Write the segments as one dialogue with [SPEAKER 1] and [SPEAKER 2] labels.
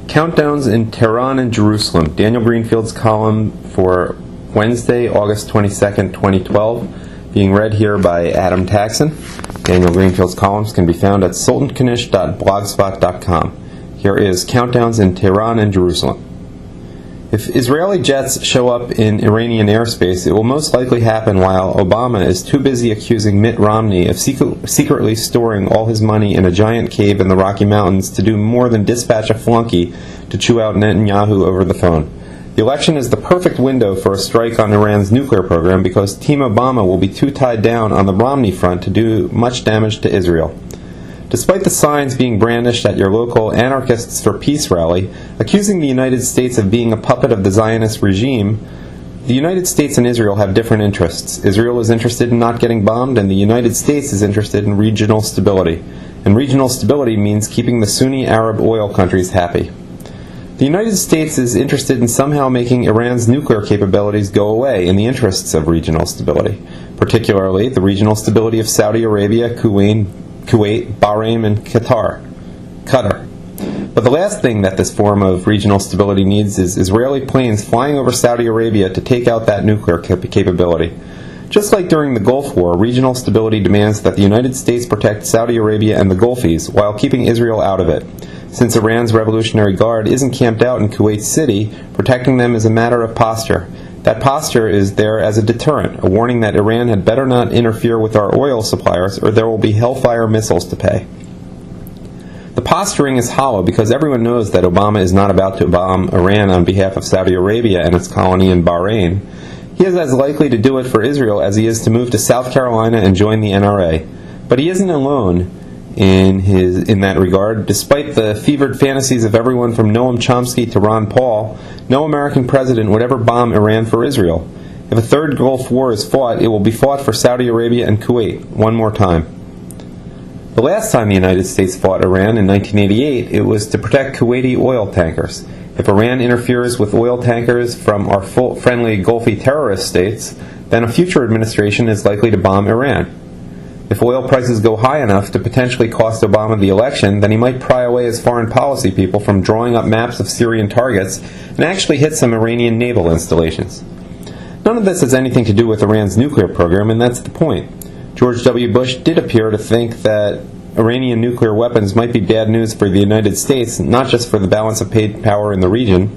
[SPEAKER 1] Countdowns in Tehran and Jerusalem. Daniel Greenfield's column for Wednesday, August 22nd, 2012, being read here by Adam Taxin. Daniel Greenfield's columns can be found at sultankanish.blogspot.com. Here is Countdowns in Tehran and Jerusalem. If Israeli jets show up in Iranian airspace, it will most likely happen while Obama is too busy accusing Mitt Romney of secretly storing all his money in a giant cave in the Rocky Mountains to do more than dispatch a flunky to chew out Netanyahu over the phone. The election is the perfect window for a strike on Iran's nuclear program because Team Obama will be too tied down on the Romney front to do much damage to Israel. Despite the signs being brandished at your local Anarchists for Peace rally, accusing the United States of being a puppet of the Zionist regime, the United States and Israel have different interests. Israel is interested in not getting bombed, and the United States is interested in regional stability. And regional stability means keeping the Sunni Arab oil countries happy. The United States is interested in somehow making Iran's nuclear capabilities go away in the interests of regional stability, particularly the regional stability of Saudi Arabia, Kuwait, Bahrain, and Qatar. But the last thing that this form of regional stability needs is Israeli planes flying over Saudi Arabia to take out that nuclear capability. Just like during the Gulf War, regional stability demands that the United States protect Saudi Arabia and the Gulfies while keeping Israel out of it. Since Iran's Revolutionary Guard isn't camped out in Kuwait City, protecting them is a matter of posture. That posture is there as a deterrent, a warning that Iran had better not interfere with our oil suppliers or there will be hellfire missiles to pay. The posturing is hollow because everyone knows that Obama is not about to bomb Iran on behalf of Saudi Arabia and its colony in Bahrain. He is as likely to do it for Israel as he is to move to South Carolina and join the NRA. But he isn't alone in that regard. Despite the fevered fantasies of everyone from Noam Chomsky to Ron Paul, no American president would ever bomb Iran for Israel. If a third Gulf War is fought, it will be fought for Saudi Arabia and Kuwait, one more time. The last time the United States fought Iran, in 1988, it was to protect Kuwaiti oil tankers. If Iran interferes with oil tankers from our friendly Gulfi terrorist states, then a future administration is likely to bomb Iran. If oil prices go high enough to potentially cost Obama the election, then he might pry away his foreign policy people from drawing up maps of Syrian targets and actually hit some Iranian naval installations. None of this has anything to do with Iran's nuclear program, and that's the point. George W. Bush did appear to think that Iranian nuclear weapons might be bad news for the United States, not just for the balance of power in the region.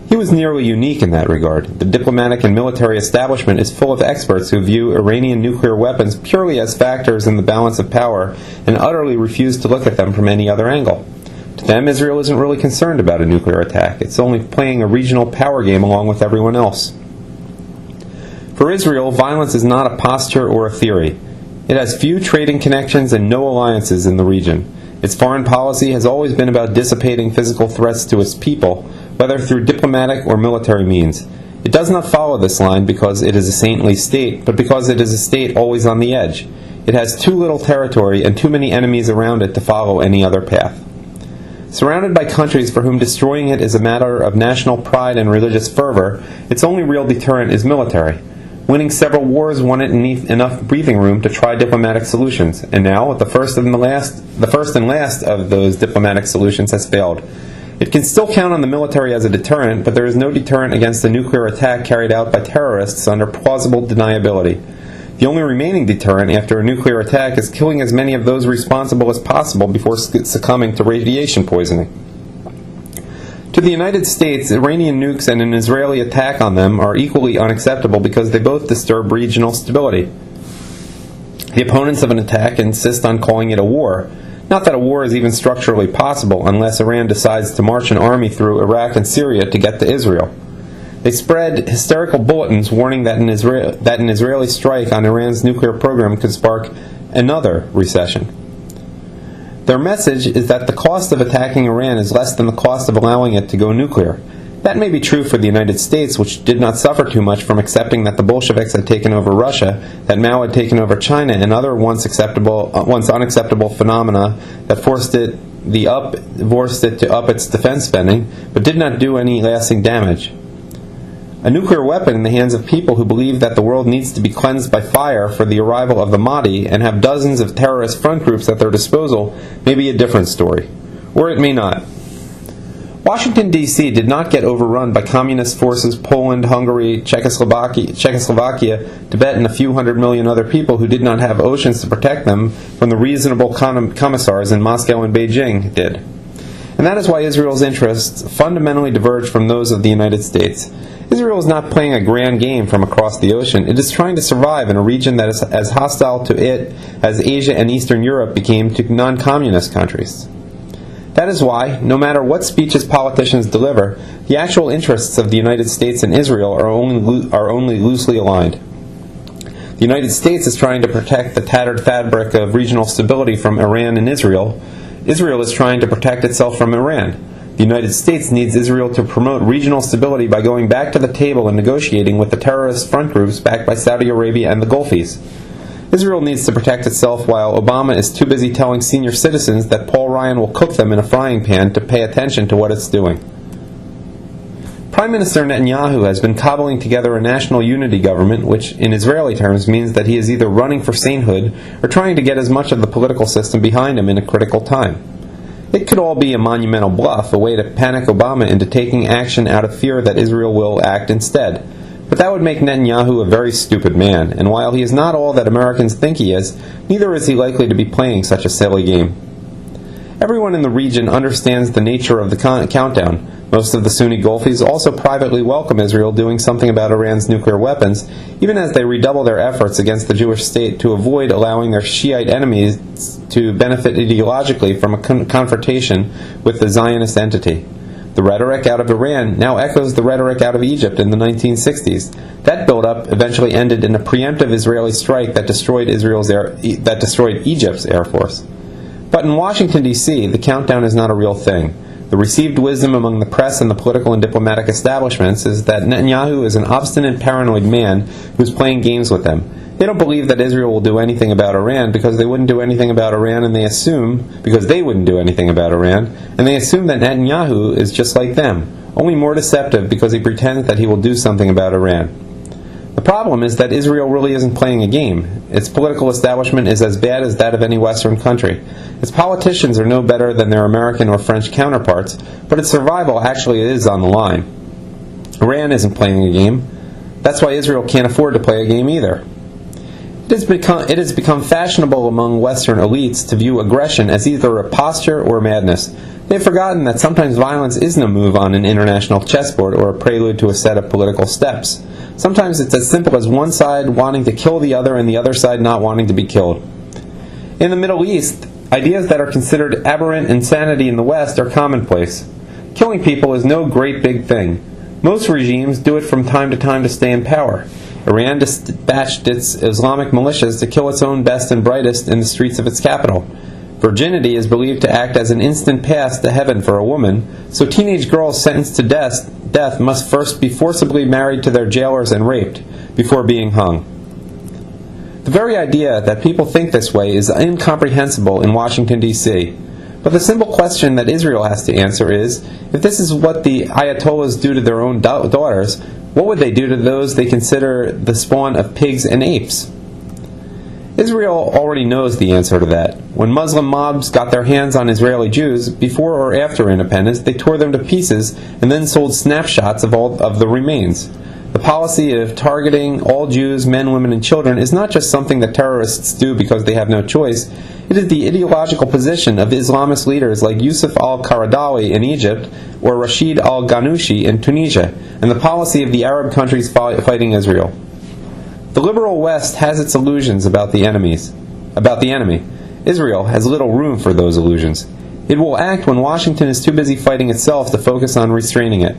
[SPEAKER 1] He was nearly unique in that regard. The diplomatic and military establishment is full of experts who view Iranian nuclear weapons purely as factors in the balance of power and utterly refuse to look at them from any other angle. To them, Israel isn't really concerned about a nuclear attack. It's only playing a regional power game along with everyone else. For Israel, violence is not a posture or a theory. It has few trading connections and no alliances in the region. Its foreign policy has always been about dissipating physical threats to its people, whether through diplomatic or military means. It does not follow this line because it is a saintly state, but because it is a state always on the edge. It has too little territory and too many enemies around it to follow any other path. Surrounded by countries for whom destroying it is a matter of national pride and religious fervor, its only real deterrent is military. Winning several wars won it enough breathing room to try diplomatic solutions, and now the first and last of those diplomatic solutions has failed. It can still count on the military as a deterrent, but there is no deterrent against a nuclear attack carried out by terrorists under plausible deniability. The only remaining deterrent after a nuclear attack is killing as many of those responsible as possible before succumbing to radiation poisoning. To the United States, Iranian nukes and an Israeli attack on them are equally unacceptable because they both disturb regional stability. The opponents of an attack insist on calling it a war. Not that a war is even structurally possible unless Iran decides to march an army through Iraq and Syria to get to Israel. They spread hysterical bulletins warning that an Israeli strike on Iran's nuclear program could spark another recession. Their message is that the cost of attacking Iran is less than the cost of allowing it to go nuclear. That may be true for the United States, which did not suffer too much from accepting that the Bolsheviks had taken over Russia, that Mao had taken over China, and other once unacceptable phenomena that forced it to up its defense spending, but did not do any lasting damage. A nuclear weapon in the hands of people who believe that the world needs to be cleansed by fire for the arrival of the Mahdi and have dozens of terrorist front groups at their disposal may be a different story. Or it may not. Washington, D.C. did not get overrun by communist forces Poland, Hungary, Czechoslovakia, Tibet, and a few 100 million other people who did not have oceans to protect them from the reasonable commissars in Moscow and Beijing did. And that is why Israel's interests fundamentally diverge from those of the United States. Israel is not playing a grand game from across the ocean. It is trying to survive in a region that is as hostile to it as Asia and Eastern Europe became to non-communist countries. That is why, no matter what speeches politicians deliver, the actual interests of the United States and Israel are only loosely aligned. The United States is trying to protect the tattered fabric of regional stability from Iran and Israel. Israel is trying to protect itself from Iran. The United States needs Israel to promote regional stability by going back to the table and negotiating with the terrorist front groups backed by Saudi Arabia and the Gulfies. Israel needs to protect itself while Obama is too busy telling senior citizens that Paul Ryan will cook them in a frying pan to pay attention to what it's doing. Prime Minister Netanyahu has been cobbling together a national unity government, which in Israeli terms means that he is either running for sainthood or trying to get as much of the political system behind him in a critical time. It could all be a monumental bluff, a way to panic Obama into taking action out of fear that Israel will act instead. But that would make Netanyahu a very stupid man, and while he is not all that Americans think he is, neither is he likely to be playing such a silly game. Everyone in the region understands the nature of the countdown. Most of the Sunni Gulfies also privately welcome Israel doing something about Iran's nuclear weapons, even as they redouble their efforts against the Jewish state to avoid allowing their Shiite enemies to benefit ideologically from a confrontation with the Zionist entity. The rhetoric out of Iran now echoes the rhetoric out of Egypt in the 1960s. That buildup eventually ended in a preemptive Israeli strike that destroyed Egypt's Air Force. But in Washington, D.C., the countdown is not a real thing. The received wisdom among the press and the political and diplomatic establishments is that Netanyahu is an obstinate, paranoid man who is playing games with them. They don't believe that Israel will do anything about Iran because they wouldn't do anything about Iran, and they assume that Netanyahu is just like them, only more deceptive because he pretends that he will do something about Iran. The problem is that Israel really isn't playing a game. Its political establishment is as bad as that of any Western country. Its politicians are no better than their American or French counterparts, but its survival actually is on the line. Iran isn't playing a game. That's why Israel can't afford to play a game either. It has become fashionable among Western elites to view aggression as either a posture or madness. They've forgotten that sometimes violence isn't a move on an international chessboard or a prelude to a set of political steps. Sometimes it's as simple as one side wanting to kill the other and the other side not wanting to be killed. In the Middle East, ideas that are considered aberrant insanity in the West are commonplace. Killing people is no great big thing. Most regimes do it from time to time to stay in power. Iran dispatched its Islamic militias to kill its own best and brightest in the streets of its capital. Virginity is believed to act as an instant pass to heaven for a woman, so teenage girls sentenced to death must first be forcibly married to their jailers and raped before being hung. The very idea that people think this way is incomprehensible in Washington, D.C. But the simple question that Israel has to answer is, if this is what the Ayatollahs do to their own daughters, what would they do to those they consider the spawn of pigs and apes? Israel already knows the answer to that. When Muslim mobs got their hands on Israeli Jews, before or after independence, they tore them to pieces and then sold snapshots of all of the remains. The policy of targeting all Jews, men, women, and children is not just something that terrorists do because they have no choice. It is the ideological position of Islamist leaders like Yusuf al-Qaradawi in Egypt or Rashid al-Ghanouchi in Tunisia, and the policy of the Arab countries fighting Israel. The liberal West has its illusions about the enemy. Israel has little room for those illusions. It will act when Washington is too busy fighting itself to focus on restraining it.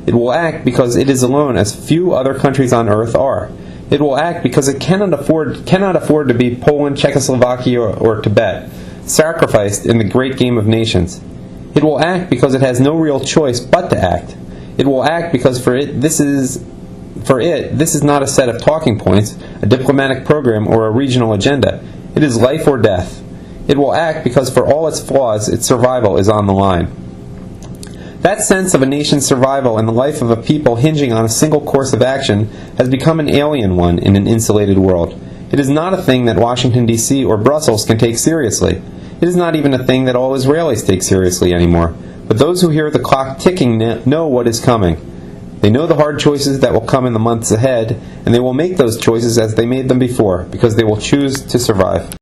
[SPEAKER 1] It will act because it is alone as few other countries on earth are. It will act because it cannot afford to be Poland, Czechoslovakia, or Tibet, sacrificed in the great game of nations. It will act because it has no real choice but to act. It will act because this is not a set of talking points, a diplomatic program, or a regional agenda. It is life or death. It will act because for all its flaws, its survival is on the line. That sense of a nation's survival and the life of a people hinging on a single course of action has become an alien one in an insulated world. It is not a thing that Washington, D.C. or Brussels can take seriously. It is not even a thing that all Israelis take seriously anymore. But those who hear the clock ticking know what is coming. They know the hard choices that will come in the months ahead, and they will make those choices as they made them before, because they will choose to survive.